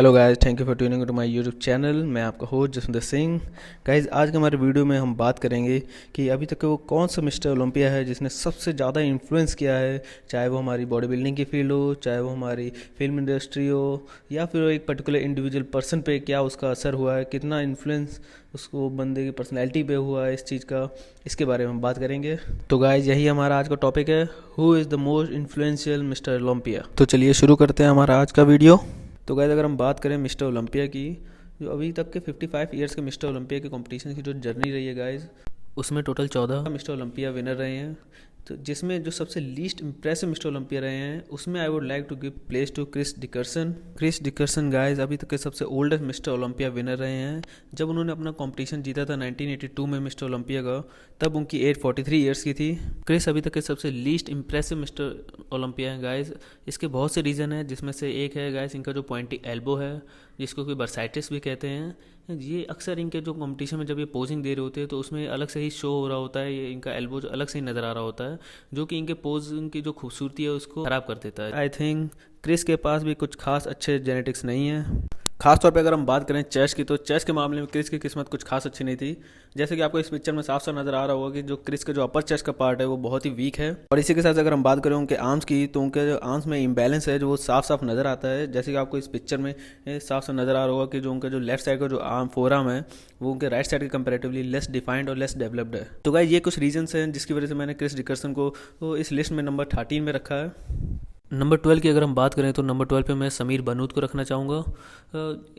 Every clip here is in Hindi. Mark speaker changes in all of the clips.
Speaker 1: Hello guys, thank you for tuning to my YouTube channel. मैं आपका होस्ट जसविंदर सिंह। गाइस, आज के हमारे वीडियो में हम बात करेंगे कि अभी तक वो कौन सा मिस्टर ओलंपिया है जिसने सबसे ज़्यादा इन्फ्लुएंस किया है, चाहे वो हमारी बॉडी बिल्डिंग की फील्ड हो, चाहे वो हमारी फिल्म इंडस्ट्री हो, या फिर एक पर्टिकुलर इंडिविजुअल पर्सन पे क्या उसका असर हुआ है, कितना इन्फ्लुएंस उसको बंदे की पर्सनैलिटी पे हुआ है इस चीज़ का, इसके बारे में हम बात करेंगे। तो गाइस, यही हमारा आज का टॉपिक है, who is the most influential mister Olympia. तो चलिए शुरू करते हैं हमारा आज का वीडियो। तो गाइस, अगर हम बात करें मिस्टर ओलंपिया की, जो अभी तक के 55 ईयर्स के मिस्टर ओलंपिया के कंपटीशन की जो जर्नी रही है गाइस, उसमें टोटल 14 मिस्टर ओलंपिया विनर रहे हैं। तो जिसमें जो सबसे लीस्ट इंप्रेसिव मिस्टर ओलंपिया रहे हैं, उसमें I would like to give place to Chris Dickerson. Chris Dickerson guys अभी तक के सबसे ओल्डेस्ट मिस्टर ओलंपिया विनर रहे हैं। जब उन्होंने अपना कंपटीशन जीता था 1982 में मिस्टर ओलंपिया का, तब उनकी एज 43 ईयर्स की थी। क्रिस अभी तक के सबसे लीस्ट इंप्रेसिव मिस्टर ओलंपिया हैं गाइस। इसके बहुत से रीज़न हैं, जिसमें से एक है गाइस इनका जो पॉइंटी एल्बो है, जिसको कोई बर्साइटिस भी कहते हैं। ये अक्सर इनके जो कंपटीशन में जब ये पोजिंग दे रहे होते हैं तो उसमें अलग से ही शो हो रहा होता है, ये इनका एल्बो जो अलग से ही नज़र आ रहा होता है, जो कि इनके पोजिंग की जो खूबसूरती है उसको ख़राब कर देता है। आई थिंक क्रिस के पास भी कुछ खास अच्छे जेनेटिक्स नहीं है। खासतौर पे अगर हम बात करें चेस्ट की, तो चेस्ट के मामले में क्रिस की किस्मत कुछ खास अच्छी नहीं थी। जैसे कि आपको इस पिक्चर में साफ साफ नजर आ रहा होगा कि जो क्रिस का जो अपर चेस्ट का पार्ट है वो बहुत ही वीक है। और इसी के साथ अगर हम बात करें उनके आर्म्स की, तो उनके जो आर्म्स में इम्बैलेंस है जो वो साफ साफ नजर आता है। जैसे कि आपको इस पिक्चर में साफ साफ नजर आ रहा होगा कि जो उनका जो लेफ्ट साइड का जो आर्म फोर आर्म है वो उनके राइट साइड के कंपेरेटिवली लेस डिफाइंड और लेस डेवलप्ड है। तो गाइस, ये कुछ रीजंस हैं जिसकी वजह से मैंने क्रिस डिकर्सन को तो इस लिस्ट में नंबर 13 में रखा है। नंबर 12 की अगर हम बात करें तो नंबर 12 पे मैं समीर बनूत को रखना चाहूँगा।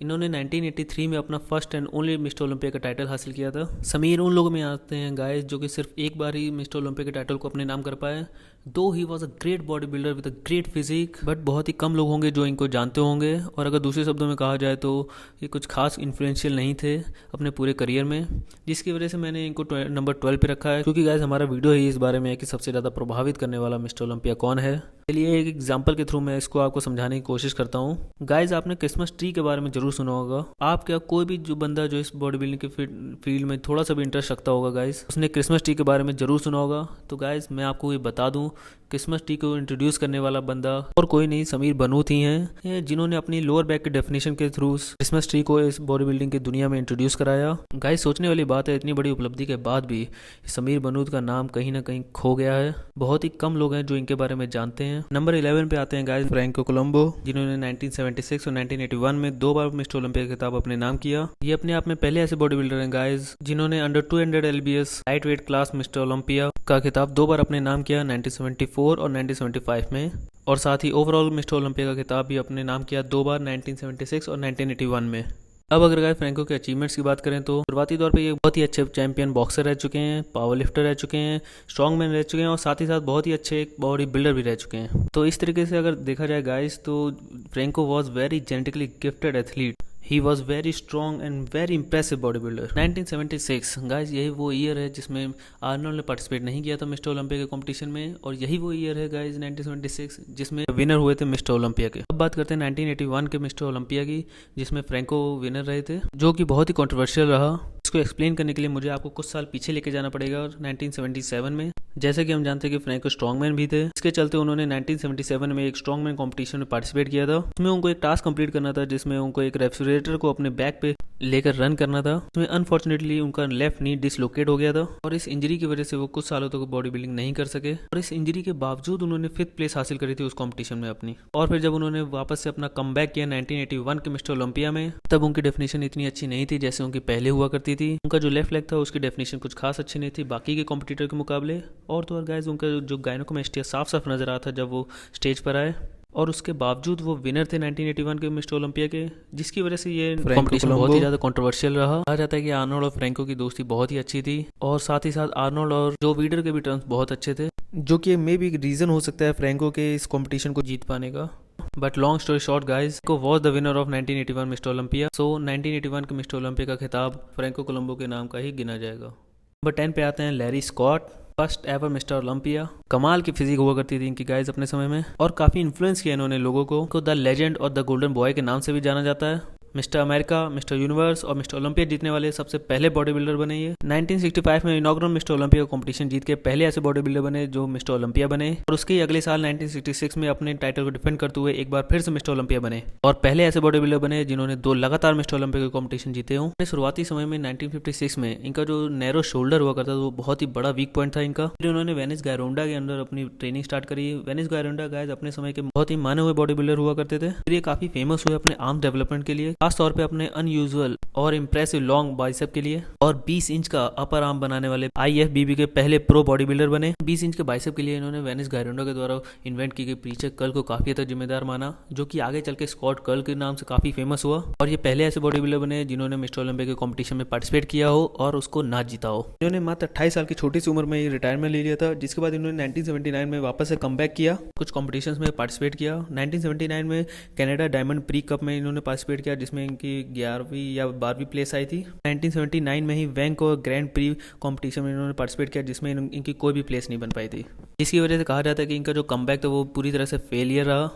Speaker 1: इन्होंने 1983 में अपना first and only mister Olympia का टाइटल हासिल किया था। समीर उन लोगों में आते हैं गाइस जो कि सिर्फ एक बार ही मिस्टर ओलंपिया के टाइटल को अपने नाम कर पाए। दो ही was a great body builder with a great physique, but बहुत ही कम लोग होंगे जो इनको जानते होंगे। और अगर दूसरे शब्दों में कहा जाए तो ये कुछ खास इन्फ्लुएंशियल नहीं थे अपने पूरे करियर में, जिसकी वजह से मैंने इनको नंबर 12 पे रखा है। क्योंकि गाइस हमारा वीडियो ही इस बारे में है कि सबसे ज़्यादा प्रभावित करने वाला मिस्टर ओलंपिया कौन है। चलिए एक एग्जाम्पल के थ्रू मैं इसको आपको समझाने की कोशिश करता हूँ। गाइज, आपने क्रिसमस ट्री के बारे में जरूर सुना होगा। आप क्या कोई भी जो बंदा जो इस बॉडी बिल्डिंग के फील्ड में थोड़ा सा भी इंटरेस्ट रखता होगा गाइज, उसने क्रिसमस ट्री के बारे में जरूर सुना होगा। तो गाइज मैं आपको ये बता दूं, क्रिसमस ट्री को इंट्रोड्यूस करने वाला बंदा और कोई नहीं, समीर बनूत ही हैं, जिन्होंने अपनी लोअर बैक के डेफिनेशन के थ्रू क्रिसमस ट्री को इस बॉडी बिल्डिंग की दुनिया में इंट्रोड्यूस कराया। गाइज, सोचने वाली बात है, इतनी बड़ी उपलब्धि के बाद भी समीर बनूत का नाम कहीं ना कहीं खो गया है। बहुत ही कम लोग हैं जो इनके बारे में जानते हैं। नंबर 11 पे आते हैं गाइस फ्रैंको कोलंबो, जिन्होंने 1976 और 1981 में 2 बार मिस्टर ओलंपिया का खिताब अपने नाम किया। ये अपने आप में पहले ऐसे बॉडी बिल्डर हैं गाइस जिन्होंने under 200 lbs light weight class mister Olympia का खिताब 2 बार अपने नाम किया, 1974 और 1975 में। और साथ ही ओवरऑल मिस्टर ओलंपिया का खिताब भी अपने नाम किया 2 बार, 1976 और 1981 में। अब अगर गाइस फ्रैंको के अचीवमेंट्स की बात करें तो शुरुआती तौर पे ये बहुत ही अच्छे चैंपियन बॉक्सर रह चुके हैं, पावर लिफ्टर रह चुके हैं, स्ट्रॉन्ग मैन रह चुके हैं और साथ ही साथ बहुत ही अच्छे बॉडी बिल्डर भी रह चुके हैं। तो इस तरीके से अगर देखा जाए गाइस, तो Franco was very genetically gifted athlete. He was very strong and very impressive body builder. 1976 guys यही वो ईयर है जिसमें आर्नोल्ड ने पार्टिसिपेट नहीं किया था मिस्टर ओलंपिया के कंपटीशन में, और यही वो ईयर है गाइस 1976 जिसमें विनर हुए थे मिस्टर ओलंपिया के। अब बात करते हैं 1981 के मिस्टर ओलंपिया की, जिसमें फ्रैंको विनर रहे थे, जो कि बहुत ही कंट्रोवर्शियल रहा। इसको एक्सप्लेन करने के लिए मुझे आपको कुछ साल पीछे लेके जाना पड़ेगा 1977 में। जैसे कि हम जानते हैं कि फ्रैंको स्ट्रॉन्गमैन भी थे, इसके चलते उन्होंने 1977 में एक स्ट्रॉन्गमैन कंपटीशन में पार्टिसिपेट किया था। उसमें उनको एक टास्क कंप्लीट करना था, जिसमें उनको एक रेफ्रिजरेटर को अपने बैक पे लेकर रन करना था। उसमें अनफॉर्चुनेटली उनका लेफ्ट नी डिसलोकेट हो गया था और इस इंजरी की वजह से वो कुछ सालों तक बॉडी बिल्डिंग नहीं कर सके। और इस इंजरी के बावजूद उन्होंने 5th प्लेस हासिल करी थी उस कॉम्पिटिशन में अपनी। और फिर जब उन्होंने वापस से अपना कमबैक किया 1981 के मिस्टर ओलंपिया में, तब उनकी डेफिनेशन इतनी अच्छी नहीं थी जैसे उनकी पहले हुआ करती थी। उनका जो लेफ्ट लेग था उसकी डेफिनेशन कुछ खास अच्छी नहीं थी बाकी के कॉम्पिटिटर के मुकाबले। और तो और गाइस उनका जो गायनोकोमेस्टिया साफ साफ नजर आता था जब वो स्टेज पर आए, और उसके बावजूद वो विनर थे 1981 के मिस्टर ओलंपिया के, जिसकी वजह से ये कॉम्पिटिशन बहुत ही ज्यादा कंट्रोवर्शियल रहा। कहा जाता है कि आर्नोल्ड और फ्रैंको की दोस्ती बहुत ही अच्छी थी, और साथ ही साथ आर्नोल्ड और जो वीडर के भी टर्म्स बहुत अच्छे थे, जो कि मे भी रीजन हो सकता है फ्रैंको के इस कंपटीशन को जीत पाने का। But long story short guys, को was the winner of 1981 mister Olympia. So 1981 के मिस्टर ओलंपिया का खिताब फ्रैंको कोलंबो के नाम का ही गिना जाएगा। नंबर 10 पे आते हैं Larry Scott, first ever Mister Olympia. कमाल की फिजिक हुआ करती थी इनकी गाइज अपने समय में, और काफी इन्फ्लुएंस किया इन्होंने लोगों को। द लेजेंड और द गोल्डन बॉय के नाम से भी जाना जाता है। मिस्टर अमेरिका, मिस्टर यूनिवर्स और मिस्टर ओलंपिया जीतने वाले सबसे पहले बॉडी बिल्डर बने ये। 1965 में इनॉग्रल मिस्टर ओलंपिया कंपटीशन जीत के पहले ऐसे बॉडी बिल्डर बने जो मिस्टर ओलंपिया बने, और उसके अगले साल 1966 में अपने टाइटल को डिफेंड करते हुए एक बार फिर से मिस्टर ओलंपिया बने और पहले ऐसे बॉडी बिल्डर बने जिन्होंने 2 लगातार मिस्टर ओलंपिया के कॉम्पिटिशन जीते हों। शुरुआती समय में 1956 में इनका जो नैरो शोल्डर हुआ करता था वो बहुत ही बड़ा वीक पॉइंट था इनका। फिर उन्होंने वेनिस गायरोंडा के अंदर अपनी ट्रेनिंग स्टार्ट करी। वेनिस गायरोंडा गाइस अपने समय के बहुत ही माने हुए बॉडी बिल्डर हुआ करते थे। फिर ये काफी फेमस हुए अपने आर्म डेवलपमेंट के लिए, खासतौर पे अपने अनयूजुअल और इम्प्रेसिव लॉन्ग बाइसेप के लिए, और 20 इंच का अपर आर्म बनाने वाले IFBB के पहले प्रो बॉडी बिल्डर बने। 20 इंच के बाइसेप के लिए इन्होंने वेनिस गायरोंडा के द्वारा इन्वेंट की गई प्रीचर कर्ल को काफी हद तक जिम्मेदार माना, जो कि आगे चल के स्कॉट कर्ल के नाम से काफी फेमस हुआ। और ये पहले ऐसे बॉडी बिल्डर बने जिन्होंने मिस्टर ओलंपिया के कॉम्पिटिशन में पार्टिसिपेट किया हो और उसको ना जीता हो। इन्होंने मात्र 28 साल की छोटी सी उम्र में ही रिटायरमेंट ले लिया था, जिसके बाद इन्होंने 1979 में वापस से कमबैक किया, कुछ कॉम्पिटिशन्स में पार्टिसिपेट किया। 1979 में कनाडा डायमंड प्री कप में इन्होंने पार्टिसिपेट किया, जिसमें इनकी 11वीं या 12वीं प्लेस आई थी। 1979 में ही वैंकूवर ग्रैंड प्री कॉम्पिटिशन में इन्होंने पार्टिसिपेट किया, जिसमें इनकी कोई भी प्लेस नहीं बन पाई थी, जिसकी वजह से कहा जाता है कि इनका जो कमबैक था वो पूरी तरह से फेलियर रहा।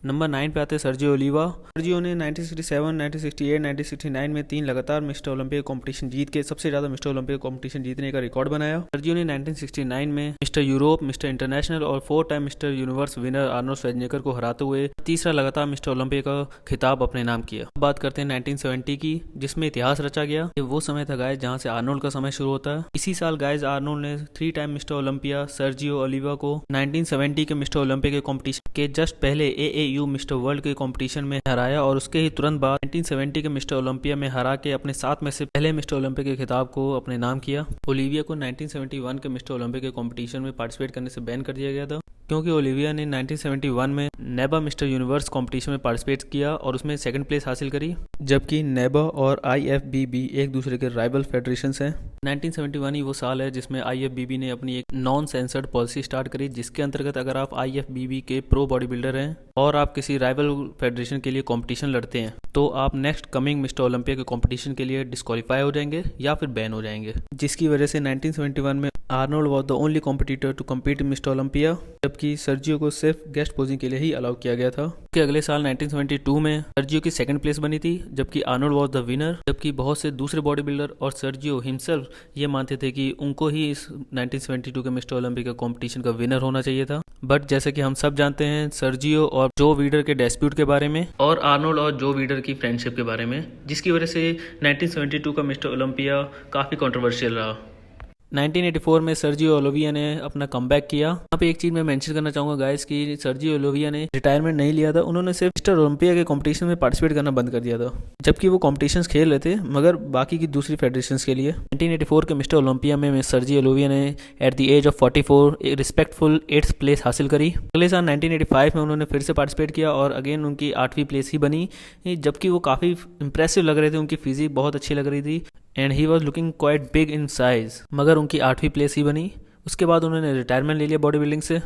Speaker 1: नंबर 9 पे आते हैं सर्जियो ओलिवा। सर्जियो ने 1967, 1968, 1969 में 3 लगातार मिस्टर ओलंपिया कंपटीशन जीत के सबसे ज़्यादा मिस्टर ओलंपिया कंपटीशन जीतने का रिकॉर्ड बनाया। सर्जियो ने 1969 में मिस्टर यूरोप, मिस्टर इंटरनेशनल और 4 time mister universe winner Arnold Schwarzenegger को हराते हुए तीसरा लगातार मिस्टर ओलंपिया का खिताब अपने नाम किया। बात करते हैं 1970 की, जिसमें इतिहास रचा गया। ये वो समय था गाइस जहाँ से आर्नोल्ड का समय शुरू होता है। इसी साल गाइस आर्नोल्ड ने 3 time mister Olympia Sergio Oliva को 1970 के मिस्टर ओलंपिया के कॉम्पिटिशन के जस्ट पहले AAU मिस्टर वर्ल्ड के कंपटीशन में हराया, और उसके ही तुरंत बाद 1970 के मिस्टर ओलंपिया में हरा के अपने 7 में से पहले मिस्टर ओलंपिया के खिताब को अपने नाम किया। ओलिविया को 1971 के मिस्टर ओलंपिया के कंपटीशन में पार्टिसिपेट करने से बैन कर दिया गया था, क्योंकि ओलिविया ने 1971 में नेबा मिस्टर यूनिवर्स कंपटीशन में पार्टिसिपेट किया और उसमें 2nd प्लेस हासिल करी, जबकि नेबा और IFBB एक दूसरे के राइवल फेडरेशंस हैं। 1971 ही वो साल है जिसमें IFBB ने अपनी एक नॉन सेंसर्ड पॉलिसी स्टार्ट करी, जिसके अंतर्गत अगर आप IFBB के प्रो बॉडी बिल्डर हैं और आप किसी राइवल फेडरेशन के लिए कंपटीशन लड़ते हैं तो आप नेक्स्ट कमिंग मिस्टर ओलंपिया के कंपटीशन के लिए डिस्क्वालीफाई हो जाएंगे या फिर बैन हो जाएंगे, जिसकी वजह से 1971 में Arnold was the only competitor to compete in Mister Olympia, जबकि सर्जियो को सिर्फ गेस्ट पोजिंग के लिए ही अलाउ किया गया था। उसके अगले साल 1972 में सर्जियो की 2nd प्लेस बनी थी, जबकि आर्नोल्ड वॉज द विनर, जबकि बहुत से दूसरे बॉडी बिल्डर और सर्जियो हिमसेल्फ ये मानते थे कि उनको ही इस 1972 के मिस्टर ओलंपिया कंपटीशन का विनर होना चाहिए था। बट जैसे कि हम सब जानते हैं सर्जियो और जो वीडर के डिस्प्यूट के बारे में और आर्नोल्ड और जो वीडर की फ्रेंडशिप के बारे में, जिसकी वजह से 1972 का मिस्टर ओलंपिया काफ़ी कंट्रोवर्शियल रहा। 1984 में सर्जियो ओलिविया ने अपना कमबैक किया। यहाँ पे एक चीज मैं मेंशन करना चाहूंगा गाइस कि सर्जियो ओलिविया ने रिटायरमेंट नहीं लिया था, उन्होंने सिर्फ मिस्टर ओलंपिया के कंपटीशन में पार्टिसिपेट करना बंद कर दिया था, जबकि वो कॉम्पिटिशन्स खेल रहे थे मगर बाकी की दूसरी फेडरेशंस के लिए। 1984 के मिस्टर ओलंपिया में सर्जियो ओलिविया ने एट द एज ऑफ 44 एक रिस्पेक्टफुल 8th प्लेस हासिल करी। अगले साल 1985 में उन्होंने फिर से पार्टिसिपेट किया और अगेन उनकी 8वीं प्लेस ही बनी, जबकि वो काफ़ी इंप्रेसिव लग रहे थे, उनकी फिजिक बहुत अच्छी लग रही थी and he was looking quite big in size, मगर उनकी 8वीं प्लेस ही बनी। उसके बाद उन्होंने रिटायरमेंट ले लिया बॉडी बिल्डिंग से।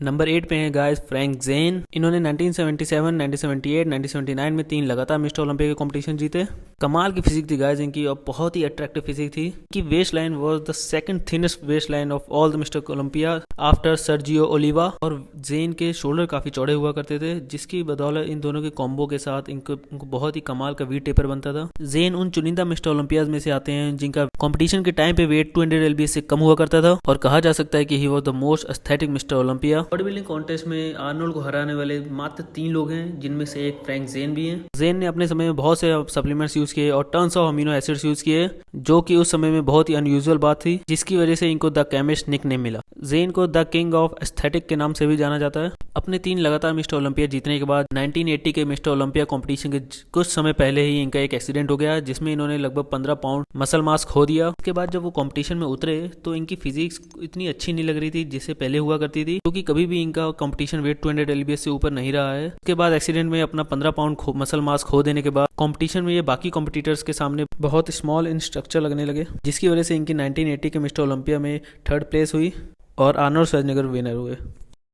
Speaker 1: नंबर 8 पे हैं गाइस फ्रैंक ज़ेन। इन्होंने 1977, 1978, 1979 में 3 लगातार मिस्टर ओलंपिया के कंपटीशन जीते। कमाल की फिजिक थी गाइस इनकी और बहुत ही अट्रैक्टिव फिजिक थी। कि waist line was the 2nd thinnest waist line of all the Mister Olympia after Sergio Oliva, और ज़ेन के शोल्डर काफ़ी चौड़े हुआ करते थे, जिसकी बदौलत इन दोनों के कॉम्बो के साथ इनको बहुत ही कमाल का वीट टेपर बनता था। ज़ेन उन चुनिंदा मिस्टर ओलंपियाज में से आते हैं जिनका कंपटीशन के टाइम पे वेट 200 lbs से कम हुआ करता था, और कहा जा सकता है कि he was the most aesthetic mister Olympia. Body building contest में आर्नोल्ड को हराने वाले मात्र 3 लोग हैं, जिनमें से एक फ्रैंक ज़ेन भी हैं। ज़ेन ने अपने समय में बहुत से सप्लीमेंट्स यूज किए और tons of amino acids use किए, जो कि उस समय में बहुत ही अनयूजुअल बात थी, जिसकी वजह से इनको द केमिस्ट निकनेम मिला। ज़ेन को द किंग ऑफ एस्थेटिक के नाम से भी जाना जाता है। अपने 3 लगातार मिस्टर ओलंपिया जीतने के बाद 1980 के मिस्टर ओलंपिया कंपटीशन के कुछ समय पहले ही इनका एक एक्सीडेंट हो गया, जिसमें इन्होंने लगभग 15 पाउंड मसल मास खो दिया। उसके बाद जब वो कंपटीशन में उतरे तो इनकी फिजिक्स इतनी अच्छी नहीं लग रही थी जिससे पहले हुआ करती थी, क्योंकि कभी भी इनका कंपटीशन वेट 200 lbs से ऊपर नहीं रहा है। उसके बाद एक्सीडेंट में अपना 15 पाउंड मसल मास खो देने के बाद कंपटीशन में ये बाकी कॉम्पिटिटर्स के सामने बहुत स्मॉल इन स्ट्रक्चर लगने लगे, जिसकी वजह से इनकी 1980 के मिस्टर ओलंपिया में 3rd प्लेस हुई और आर्नोल्ड श्वार्ज़नेगर विनर हुए।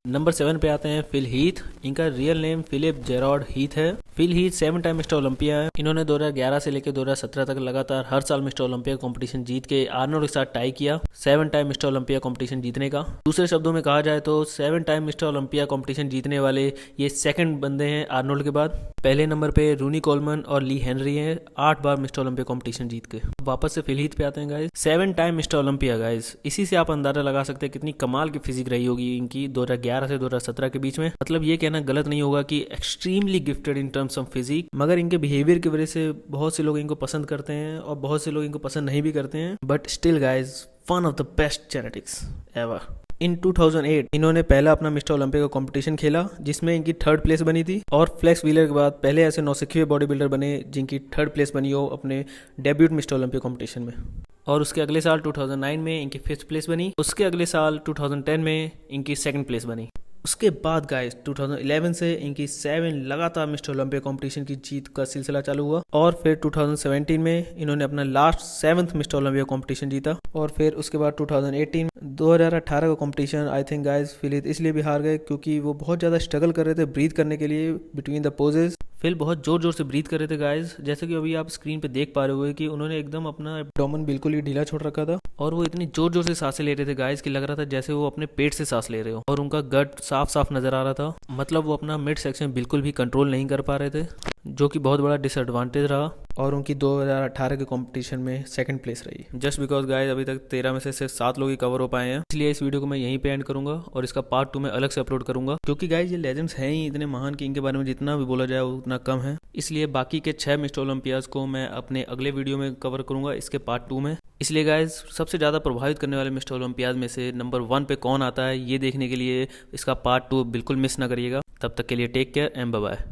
Speaker 1: नंबर 7 पे आते हैं फिल हीथ। इनका real name Philip Gerard Heath है। Phil Heath 7 time mister Olympia है। इन्होंने 2011 से लेकर 2017 तक लगातार हर साल मिस्टर ओलंपिया कंपटीशन जीत के आर्नोल्ड के साथ टाई किया 7 टाइम मिस्टर ओलंपिया कंपटीशन जीतने का। दूसरे शब्दों में कहा जाए तो 7 टाइम मिस्टर ओलंपिया कंपटीशन जीतने वाले ये सेकंड बंदे हैं आर्नोल्ड के बाद। पहले नंबर पे रूनी कोलमन और ली हेनरी हैं 8 बार मिस्टर ओलंपिया कंपटीशन जीत के। वापस से फिल हीथ पे आते हैं guys. 7 time mister Olympia guys, इसी से आप अंदाजा लगा सकते हैं कितनी कमाल की फिजिक रही होगी इनकी 2011 से 2017 के बीच में। मतलब ये कहना गलत नहीं होगा कि extremely gifted in terms of physique, मगर इनके बिहेवियर की वजह से बहुत से लोग इनको पसंद करते हैं और बहुत से लोग इनको पसंद नहीं भी करते हैं। But still guys, one of the best genetics ever. In 2008 इन्होंने पहला अपना मिस्टर ओलंपिया का कंपटीशन खेला जिसमें इनकी 3rd प्लेस बनी थी, और फ्लेक्स व्हीलर के बाद पहले ऐसे नौसिखिए बॉडी बिल्डर बने जिनकी 3rd प्लेस बनी हो अपने डेब्यूट मिस्टर ओलंपिया कंपटीशन में। और उसके अगले साल 2009 में इनकी 5th प्लेस बनी। उसके अगले साल 2010 में इनकी 2nd प्लेस बनी। उसके बाद गाइस 2011 से इनकी 7 लगातार मिस्टर ओलंपिया कंपटीशन की जीत का सिलसिला चालू हुआ, और फिर 2017 में इन्होंने अपना last 7th mister Olympia competition जीता। और फिर उसके बाद 2018 का competition I think guys Phil Heath इसलिए भी हार गए क्योंकि वो बहुत ज़्यादा स्ट्रगल कर रहे थे ब्रीथ करने के लिए बिटवीन द पोजेज। फिल बहुत जोर जोर से ब्रीथ कर रहे थे गाइस, जैसे कि अभी आप स्क्रीन पे देख पा रहे हो कि उन्होंने एकदम अपना एब्डोमेन बिल्कुल ही ढीला छोड़ रखा था, और वो इतनी जोर जोर से सांसें ले रहे थे गाइस कि लग रहा था जैसे वो अपने पेट से सांस ले रहे हो, और उनका गट साफ साफ नजर आ रहा था। मतलब वो अपना मिड सेक्शन बिल्कुल भी कंट्रोल नहीं कर पा रहे थे, जो कि बहुत बड़ा डिसएडवांटेज रहा। और उनकी 2018 के कंपटीशन में 2nd प्लेस रही। जस्ट बिकॉज गाइस अभी तक 13 में से सिर्फ 7 लोग ही कवर हो पाए हैं, इसलिए इस वीडियो को मैं यहीं पे एंड करूंगा और इसका पार्ट 2 में अलग से अपलोड करूंगा, क्योंकि गाइस ये लेजेंड्स हैं ही इतने महान कि इनके बारे में जितना भी बोला जाए उतना कम है। इसलिए बाकी के 6 मिस्टर ओलंपियाज को मैं अपने अगले वीडियो में कवर करूंगा इसके पार्ट 2 में। इसलिए गाइज सबसे ज़्यादा प्रभावित करने वाले मिस्टर ओलंपियाज में से नंबर 1 पे कौन आता है ये देखने के लिए इसका पार्ट 2 बिल्कुल मिस ना करिएगा। तब तक के लिए take care and bye bye.